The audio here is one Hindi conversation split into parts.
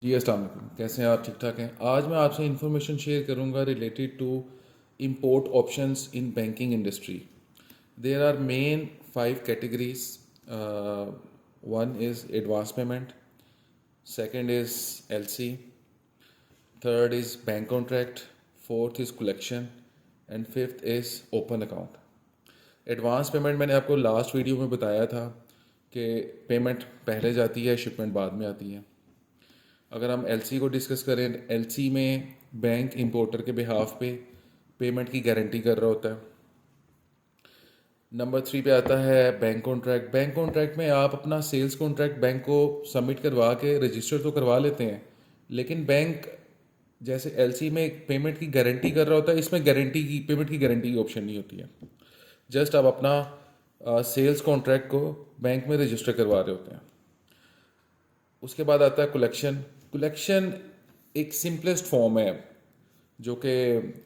जी अस्सलाम वालेकुम, कैसे हैं आप? ठीक ठाक हैं? आज मैं आपसे इंफॉर्मेशन शेयर करूंगा related to import options in banking industry. There are main 5 categories. One is advance payment, second is LC, third is bank contract, fourth is collection and fifth is open account. Advance payment मैंने आपको लास्ट वीडियो में बताया था कि पेमेंट पहले जाती है, शिपमेंट बाद में आती है. अगर हम एलसी को डिस्कस करें, एलसी में बैंक इंपोर्टर के बिहाफ पे पेमेंट की गारंटी कर रहा होता है. नंबर 3 पे आता है बैंक कॉन्ट्रैक्ट. बैंक कॉन्ट्रैक्ट में आप अपना सेल्स कॉन्ट्रैक्ट बैंक को सबमिट करवा के रजिस्टर तो करवा लेते हैं, लेकिन बैंक जैसे एलसी में पेमेंट की गारंटी कर रहा होता है, इसमें गारंटी की पेमेंट की गारंटी की ऑप्शन नहीं होती है. जस्ट आप अपना सेल्स कॉन्ट्रैक्ट को बैंक में रजिस्टर करवा रहे होते हैं. उसके बाद आता है कलेक्शन. कलेक्शन एक सिंपलेस्ट फॉर्म है, जो कि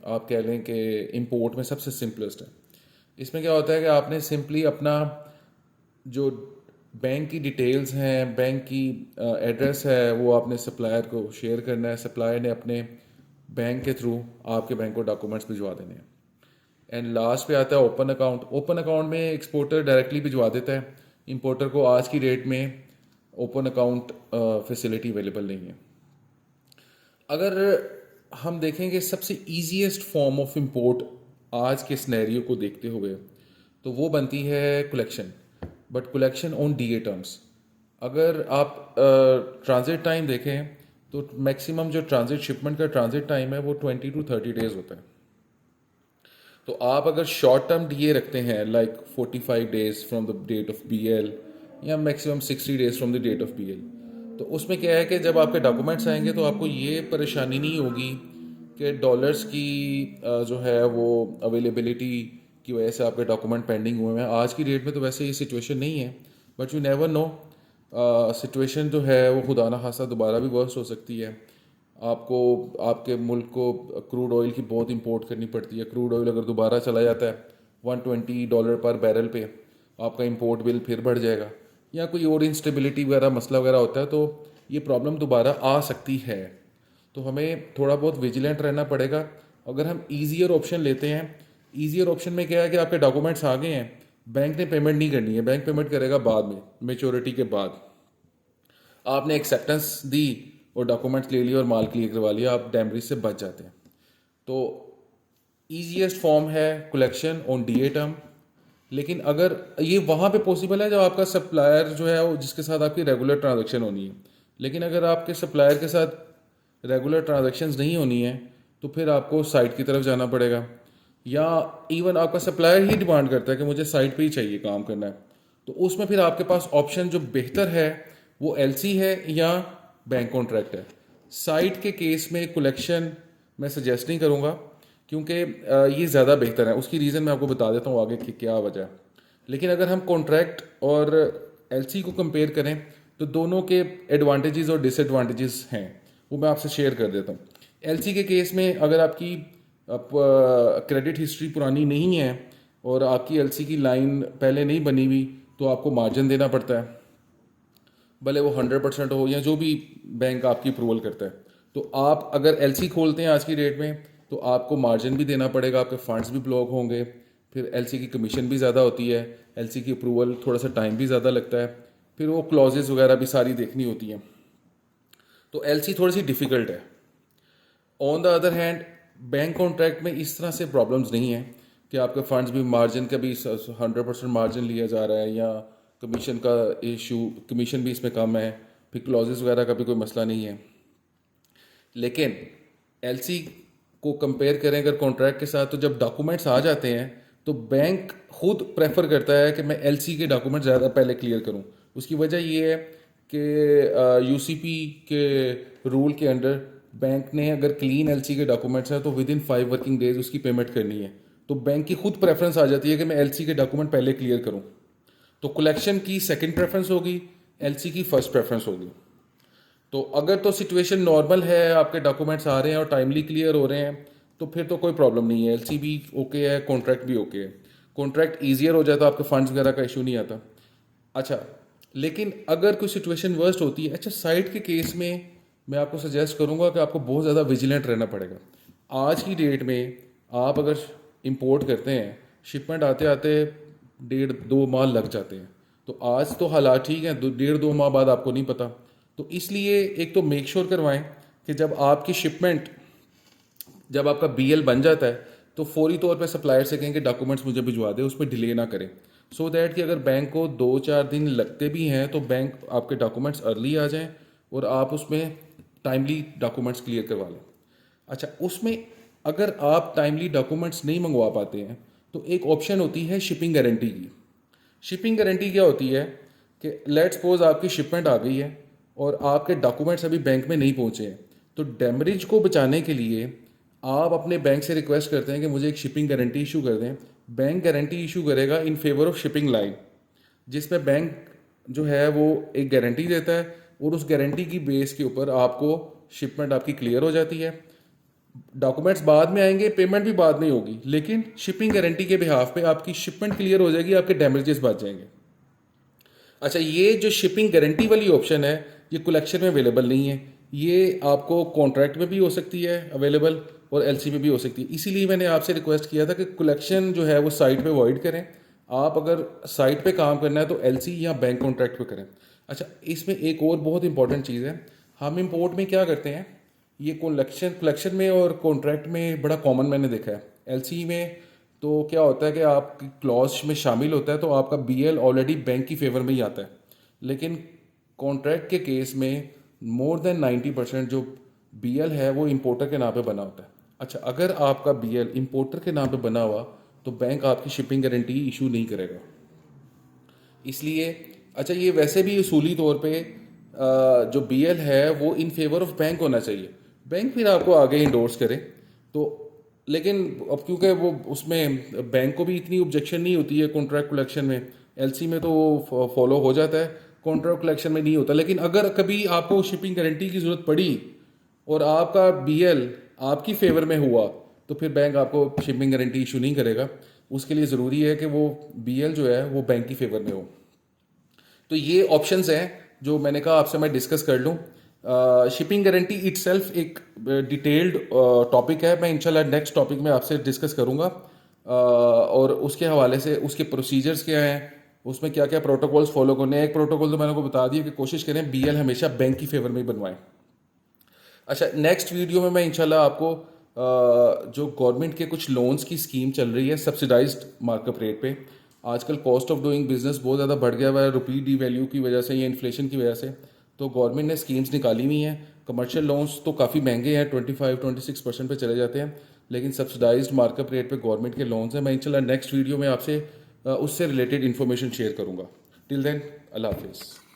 आप कह लें कि इंपोर्ट में सबसे सिंपलेस्ट है. इसमें क्या होता है कि आपने सिंपली अपना जो बैंक की डिटेल्स हैं, बैंक की एड्रेस है, वो आपने सप्लायर को शेयर करना है. सप्लायर ने अपने बैंक के थ्रू आपके बैंक को डॉक्यूमेंट्स भिजवा देने हैं. एंड लास्ट पे आता है ओपन अकाउंट. ओपन अकाउंट में एक्सपोर्टर डायरेक्टली भिजवा देता है. इंपोर्टर को आज की डेट में ओपन अकाउंट फैसिलिटी अवेलेबल नहीं है. अगर हम देखेंगे सबसे ईजीएस्ट फॉर्म ऑफ इंपोर्ट आज के सिनेरियो को देखते हुए, तो वो बनती है collection, but collection on DA terms. अगर आप ट्रांजिट टाइम देखें तो मैक्सिमम जो ट्रांजिट शिपमेंट का ट्रांजिट टाइम है वो 20 to 30 days होता है. तो आप अगर शॉर्ट टर्म डीए रखते हैं like 45 days from the date of BL या maximum 60 days from the date of BL, तो उसमें क्या है कि जब आपके डॉक्यूमेंट्स आएंगे तो आपको ये परेशानी नहीं होगी कि डॉलर्स की जो है वो अवेलेबिलिटी की वजह से आपके डॉक्यूमेंट पेंडिंग हुए हैं. आज की डेट में तो वैसे ये सिचुएशन नहीं है, but you never know, situation जो है वो खुदा ना खासा दोबारा भी वर्स्ट हो सकती है. आपको आपके मुल्क को क्रूड ऑयल की बहुत इंपोर्ट करनी पड़ती है. क्रूड ऑयल अगर दोबारा चला जाता है $120 पर बैरल पे, आपका इंपोर्ट बिल फिर बढ़ जाएगा, या कोई और इंस्टेबिलिटी वगैरह मसला वगैरह होता है, तो ये प्रॉब्लम दोबारा आ सकती है. तो हमें थोड़ा बहुत विजिलेंट रहना पड़ेगा. अगर हम ईजियर ऑप्शन लेते हैं, ईजियर ऑप्शन में क्या है कि आपके डॉक्यूमेंट्स आ गए हैं, बैंक ने पेमेंट नहीं करनी है, बैंक पेमेंट करेगा बाद में, मेच्योरिटी के बाद. आपने एक्सेप्टेंस दी और डॉक्यूमेंट्स ले लिए और माल क्लियर करवा लिया, आप डैमरेज से बच जाते हैं. तो ईजीएस्ट फॉर्म है कलेक्शन ऑन डीए टर्म. लेकिन अगर ये वहाँ पे पॉसिबल है जब आपका सप्लायर जो है वो जिसके साथ आपकी रेगुलर ट्रांजैक्शन होनी है. लेकिन अगर आपके सप्लायर के साथ रेगुलर ट्रांजैक्शंस नहीं होनी है, तो फिर आपको साइट की तरफ जाना पड़ेगा, या इवन आपका सप्लायर ही डिमांड करता है कि मुझे साइट पे ही चाहिए काम करना है. तो उसमें फिर आपके पास ऑप्शन जो बेहतर है वो एलसी है या बैंक कॉन्ट्रैक्ट है. साइट के केस में कलेक्शन मैं सजेस्ट नहीं करूँगा, क्योंकि ये ज़्यादा बेहतर है. उसकी रीज़न मैं आपको बता देता हूँ आगे कि क्या वजह है. लेकिन अगर हम कॉन्ट्रैक्ट और एलसी को कंपेयर करें तो दोनों के एडवांटेजेस और डिसएडवांटेजेस हैं, वो मैं आपसे शेयर कर देता हूँ. एलसी के केस में अगर आपकी क्रेडिट हिस्ट्री पुरानी नहीं है और आपकी एलसी की लाइन पहले नहीं बनी हुई, तो आपको मार्जिन देना पड़ता है, भले वो 100% हो या जो भी बैंक आपकी अप्रूवल करता है. तो आप अगर एलसी खोलते हैं आज की डेट में, तो आपको मार्जिन भी देना पड़ेगा, आपके फंड्स भी ब्लॉक होंगे, फिर एलसी की कमीशन भी ज़्यादा होती है, एलसी की अप्रूवल थोड़ा सा टाइम भी ज़्यादा लगता है, फिर वो क्लॉजेज वगैरह भी सारी देखनी होती हैं. तो एलसी थोड़ी सी डिफ़िकल्ट है. On the other hand bank contract में इस तरह से प्रॉब्लम्स नहीं है कि आपके फंड्स भी मार्जिन का भी 100% मार्जिन लिया जा रहा है, या कमीशन का इशू, कमीशन भी इसमें कम है, फिर क्लॉजेस वगैरह का भी कोई मसला नहीं है. लेकिन एलसी को कंपेयर करें अगर कॉन्ट्रैक्ट के साथ, तो जब डॉक्यूमेंट्स आ जाते हैं तो बैंक खुद प्रेफर करता है कि मैं एलसी के डॉक्यूमेंट ज़्यादा पहले क्लियर करूं. उसकी वजह ये है कि यूसीपी के रूल के अंडर बैंक ने अगर क्लीन एलसी के डॉक्यूमेंट्स हैं तो विद इन 5 वर्किंग डेज उसकी पेमेंट करनी है. तो बैंक की खुद प्रेफरेंस आ जाती है कि मैं एलसी के डॉक्यूमेंट पहले क्लियर करूं. तो कलेक्शन की सेकंड प्रेफरेंस होगी, एलसी की फर्स्ट प्रेफरेंस होगी. तो अगर तो सिचुएशन नॉर्मल है, आपके डॉक्यूमेंट्स आ रहे हैं और टाइमली क्लियर हो रहे हैं, तो फिर तो कोई प्रॉब्लम नहीं है. एलसी भी ओके है, कॉन्ट्रैक्ट भी ओके है. कॉन्ट्रैक्ट ईजियर हो जाता है, आपके फंड्स वगैरह का इशू नहीं आता. अच्छा, लेकिन अगर कोई सिचुएशन वर्स्ट होती है, अच्छा साइट के केस में मैं आपको सजेस्ट करूँगा कि आपको बहुत ज़्यादा विजिलेंट रहना पड़ेगा। आज की डेट में आप अगर इंपोर्ट करते हैं, शिपमेंट आते आते 1.5-2 माह लग जाते हैं। तो आज तो हालात ठीक हैं, 1.5-2 माह बाद आपको नहीं पता। तो इसलिए एक तो मेक श्योर करवाएं कि जब आपकी शिपमेंट, जब आपका बीएल बन जाता है तो फौरी तौर पे सप्लायर से कहें कि डॉक्यूमेंट्स मुझे भिजवा दे, उसमें डिले ना करें। सो दैट कि अगर बैंक को 2-4 दिन लगते भी हैं तो बैंक आपके डॉक्यूमेंट्स अर्ली आ जाएं और आप उसमें टाइमली डॉक्यूमेंट्स क्लियर करवा लें। अच्छा, उसमें अगर आप टाइमली डॉक्यूमेंट्स नहीं मंगवा पाते हैं तो एक ऑप्शन होती है शिपिंग गारंटी की। शिपिंग गारंटी क्या होती है कि लेट्स सपोज आपकी शिपमेंट आ गई है और आपके डॉक्यूमेंट्स अभी बैंक में नहीं पहुंचे हैं, तो डैमरेज को बचाने के लिए आप अपने बैंक से रिक्वेस्ट करते हैं कि मुझे एक शिपिंग गारंटी इशू कर दें। बैंक गारंटी इशू करेगा in favour of shipping line, जिसमें बैंक जो है वो एक गारंटी देता है और उस गारंटी की बेस के ऊपर आपको शिपमेंट आपकी क्लियर हो जाती है। डॉक्यूमेंट्स बाद में आएंगे, पेमेंट भी बाद में होगी, लेकिन शिपिंग गारंटी के बिहाफ पे आपकी शिपमेंट क्लियर हो जाएगी, आपके डैमेजेस बच जाएंगे। अच्छा, ये जो शिपिंग गारंटी वाली ऑप्शन है ये कलेक्शन में अवेलेबल नहीं है। ये आपको कॉन्ट्रैक्ट में भी हो सकती है अवेलेबल और एलसी में भी हो सकती है। इसीलिए मैंने आपसे रिक्वेस्ट किया था कि कलेक्शन जो है वो साइट पे अवॉइड करें। आप अगर साइट पे काम करना है तो एलसी या बैंक कॉन्ट्रैक्ट पे करें। अच्छा, इसमें एक और बहुत इंपॉर्टेंट चीज़ है, हम इंपोर्ट में क्या करते हैं, ये कलेक्शन में और कॉन्ट्रैक्ट में बड़ा कॉमन मैंने देखा है। एलसी में तो क्या होता है कि आपकी क्लॉज में शामिल होता है तो आपका बीएल ऑलरेडी बैंक की फेवर में ही आता है, लेकिन कॉन्ट्रैक्ट के केस में मोर देन 90% जो बीएल है वो इंपोर्टर के नाम पे बना होता है। अच्छा, अगर आपका बीएल इंपोर्टर के नाम पे बना हुआ तो बैंक आपकी शिपिंग गारंटी इशू नहीं करेगा। इसलिए अच्छा, ये वैसे भी उसूली तौर पे जो बीएल है वो इन फेवर ऑफ बैंक होना चाहिए। बैंक फिर आपको आगे इंडोर्स करे तो, लेकिन अब क्योंकि वो उसमें बैंक को भी इतनी ऑब्जेक्शन नहीं होती है कॉन्ट्रैक्ट कलेक्शन में, एलसी में तो वो फॉलो हो जाता है, कॉन्ट्रैक्ट कलेक्शन में नहीं होता। लेकिन अगर कभी आपको शिपिंग गारंटी की ज़रूरत पड़ी और आपका बीएल आपकी फेवर में हुआ तो फिर बैंक आपको शिपिंग गारंटी इशू नहीं करेगा। उसके लिए ज़रूरी है कि वो बीएल जो है वो बैंक की फेवर में हो। तो ये ऑप्शंस हैं जो मैंने कहा आपसे मैं डिस्कस कर लूँ। शिपिंग गारंटी इटसेल्फ एक डिटेल्ड टॉपिक है, मैं इंशाल्लाह नेक्स्ट टॉपिक में आपसे डिस्कस करूँगा। और उसके हवाले से उसके प्रोसीजर्स क्या हैं, उसमें क्या क्या प्रोटोकॉल्स फॉलो करने हैं। एक प्रोटोकॉल तो मैंने को बता दिया कि कोशिश करें बीएल हमेशा बैंक की फेवर में ही बनवाएं। अच्छा, नेक्स्ट वीडियो में मैं इंशाल्लाह आपको जो गवर्नमेंट के कुछ लोन्स की स्कीम चल रही है सब्सिडाइज्ड मार्कअप रेट पे, आजकल कॉस्ट ऑफ डूइंग बिजनेस बहुत ज़्यादा बढ़ गया हुआ है रुपी डी वैल्यू की वजह से या इन्फ्लेशन की वजह से। तो गवर्नमेंट ने स्कीम्स निकाली हुई हैं। कमर्शियल लोन्स तो काफ़ी महंगे हैं, 25-26% पे चले जाते हैं, लेकिन सब्सिडाइज्ड मार्कअप रेट पे गवर्नमेंट के लोन्स हैं। मैं इंशाल्लाह नेक्स्ट वीडियो में आपसे उससे रिलेटेड इन्फॉर्मेशन शेयर करूँगा। टिल देन, अल्लाह हाफिज़।